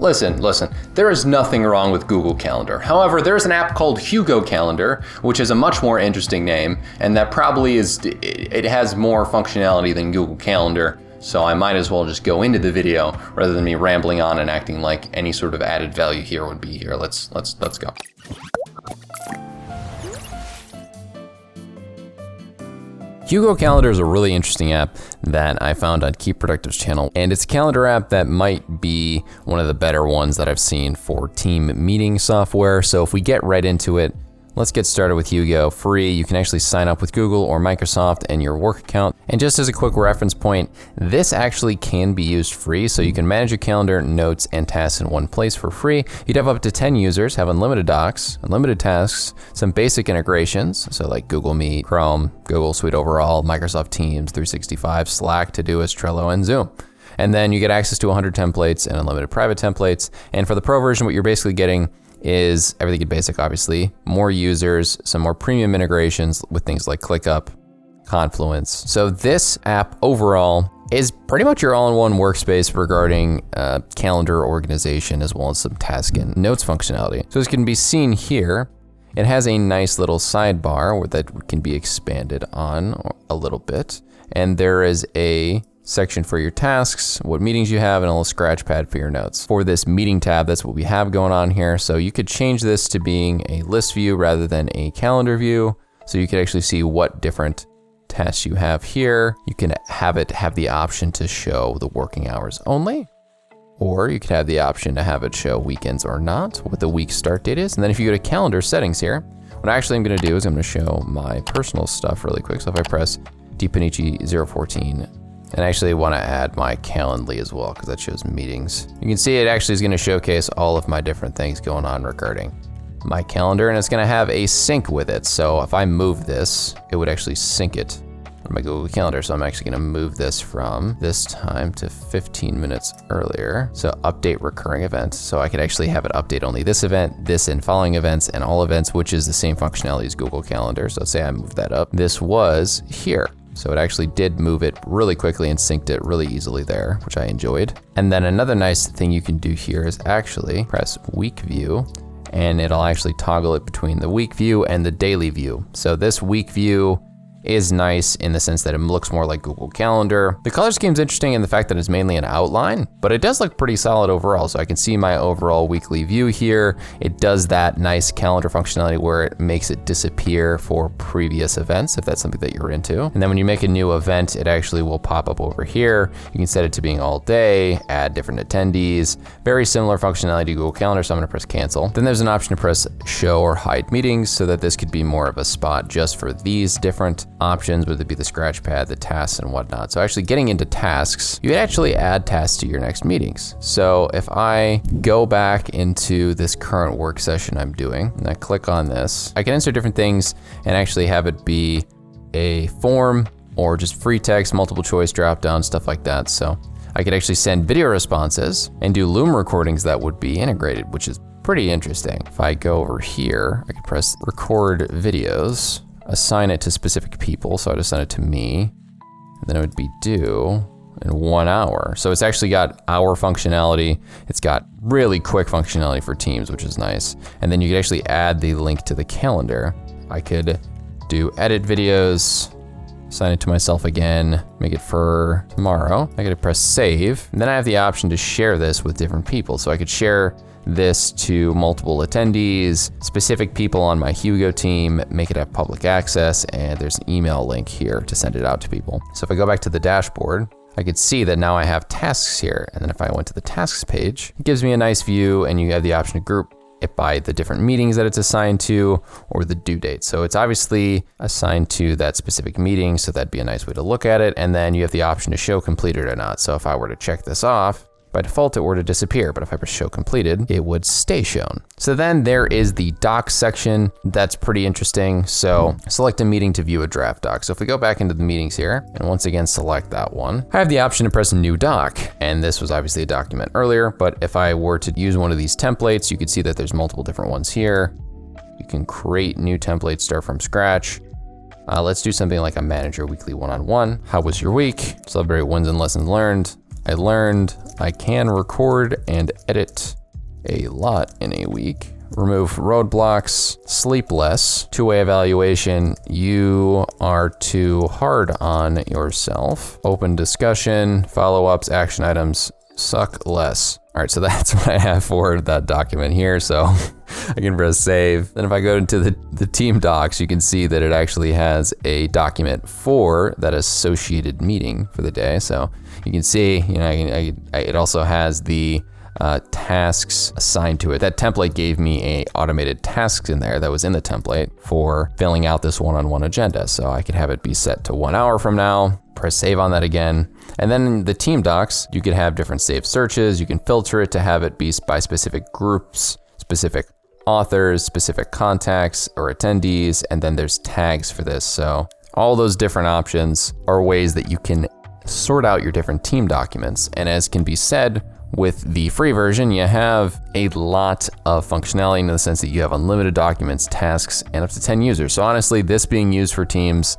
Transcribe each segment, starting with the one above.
Listen, there is nothing wrong with Google Calendar. However, there's an app called Hugo Calendar, which is a much more interesting name, and that probably it has more functionality than Google Calendar, so I might as well just go into the video rather than me rambling on and acting like any sort of added value here would be here. Let's go. Hugo Calendar is a really interesting app that I found on Keep Productive's channel, and it's a calendar app that might be one of the better ones that I've seen for team meeting software. So if we get right into it, let's get started with Hugo. Free, you can actually sign up with Google or Microsoft and your work account. And just as a quick reference point, this actually can be used free, so you can manage your calendar, notes, and tasks in one place for free. You'd have up to 10 users, have unlimited docs, unlimited tasks, some basic integrations, so like Google Meet, Chrome, Google Suite overall, Microsoft Teams, 365, Slack, Todoist, Trello, and Zoom. And then you get access to 100 templates and unlimited private templates. And for the pro version, what you're basically getting is everything in basic, obviously, more users, some more premium integrations with things like ClickUp, Confluence. So this app overall is pretty much your all-in-one workspace regarding calendar organization, as well as some task and notes functionality. So as can be seen here, it has a nice little sidebar that can be expanded on a little bit. And there is a section for your tasks, what meetings you have, and a little scratch pad for your notes. For this meeting tab, that's what we have going on here. So you could change this to being a list view rather than a calendar view. So you could actually see what different tasks you have here. You can have it have the option to show the working hours only, or you could have the option to have it show weekends or not, what the week start date is. And then if you go to calendar settings here, what I actually am gonna do is I'm gonna show my personal stuff really quick. So if I press dpanichi 014, and I actually want to add my Calendly as well, because that shows meetings. You can see it actually is going to showcase all of my different things going on regarding my calendar, and it's going to have a sync with it. So if I move this, it would actually sync it on my Google Calendar. So I'm actually going to move this from this time to 15 minutes earlier. So update recurring events. So I could actually have it update only this event, this and following events, and all events, which is the same functionality as Google Calendar. So let's say I move that up. This was here. So it actually did move it really quickly and synced it really easily there, which I enjoyed. And then another nice thing you can do here is actually press week view, and it'll actually toggle it between the week view and the daily view. So this week view is nice in the sense that it looks more like Google Calendar. The color scheme's interesting in the fact that it's mainly an outline, but it does look pretty solid overall. So I can see my overall weekly view here. It does that nice calendar functionality where it makes it disappear for previous events, if that's something that you're into. And then when you make a new event, it actually will pop up over here. You can set it to being all day, add different attendees, very similar functionality to Google Calendar. So I'm gonna press cancel. Then there's an option to press show or hide meetings, so that this could be more of a spot just for these different options, whether it be the scratch pad, the tasks, and whatnot. So actually getting into tasks, you can actually add tasks to your next meetings. So if I go back into this current work session I'm doing, and I click on this, I can insert different things and actually have it be a form or just free text, multiple choice drop down, stuff like that. So I could actually send video responses and do Loom recordings that would be integrated, which is pretty interesting. If I go over here, I can press record videos, assign it to specific people. So I'd assign it to me, and then it would be due in 1 hour. So it's actually got hour functionality. It's got really quick functionality for Teams, which is nice. And then you could actually add the link to the calendar. I could do edit videos, assign it to myself again, make it for tomorrow. I could press save, and then I have the option to share this with different people. So I could share this to multiple attendees, specific people on my Hugo team, make it have public access, and there's an email link here to send it out to people. So if I go back to the dashboard, I could see that now I have tasks here. And then if I went to the tasks page, it gives me a nice view, and you have the option to group it by the different meetings that it's assigned to or the due date. So it's obviously assigned to that specific meeting, so that'd be a nice way to look at it. And then you have the option to show completed or not. So if I were to check this off, by default, it were to disappear, but if I press show completed, it would stay shown. So then there is the docs section. That's pretty interesting. So select a meeting to view a draft doc. So if we go back into the meetings here, and once again, select that one, I have the option to press a new doc. And this was obviously a document earlier, but if I were to use one of these templates, you could see that there's multiple different ones here. You can create new templates, start from scratch. Let's do something like a manager weekly one-on-one. How was your week? Celebrate wins and lessons learned. I learned I can record and edit a lot in a week. Remove roadblocks, sleep less, two-way evaluation, you are too hard on yourself, open discussion, follow-ups, action items, suck less. All right, so that's what I have for that document here. So I can press save. Then if I go into the team docs, you can see that it actually has a document for that associated meeting for the day. So you can see, it also has the tasks assigned to it. That template gave me a automated tasks in there that was in the template for filling out this one-on-one agenda. So I could have it be set to 1 hour from now, press save on that again. And then in the team docs, you could have different saved searches. You can filter it to have it be by specific groups, specific authors, specific contacts or attendees, and then there's tags for this. So all those different options are ways that you can sort out your different team documents. And as can be said, with the free version, you have a lot of functionality in the sense that you have unlimited documents, tasks, and up to 10 users. So honestly, this being used for teams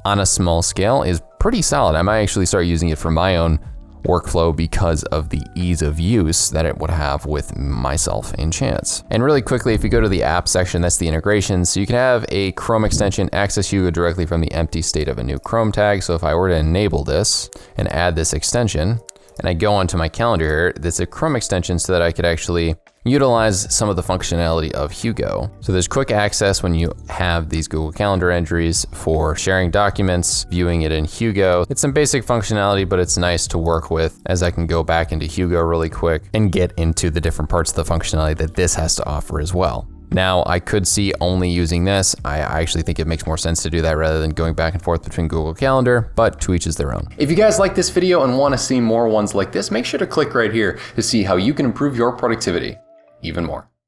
on a small scale is pretty solid. I might actually start using it for my own workflow because of the ease of use that it would have with myself and Chance. And really quickly, if you go to the app section, that's the integrations. So you can have a Chrome extension access Hugo directly from the empty state of a new Chrome tag. So if I were to enable this and add this extension, and I go onto my calendar here, there's a Chrome extension so that I could actually utilize some of the functionality of Hugo. So there's quick access when you have these Google Calendar entries for sharing documents, viewing it in Hugo. It's some basic functionality, but it's nice to work with as I can go back into Hugo really quick and get into the different parts of the functionality that this has to offer as well. Now, I could see only using this. I actually think it makes more sense to do that rather than going back and forth between Google Calendar, but to each is their own. If you guys like this video and want to see more ones like this, make sure to click right here to see how you can improve your productivity even more.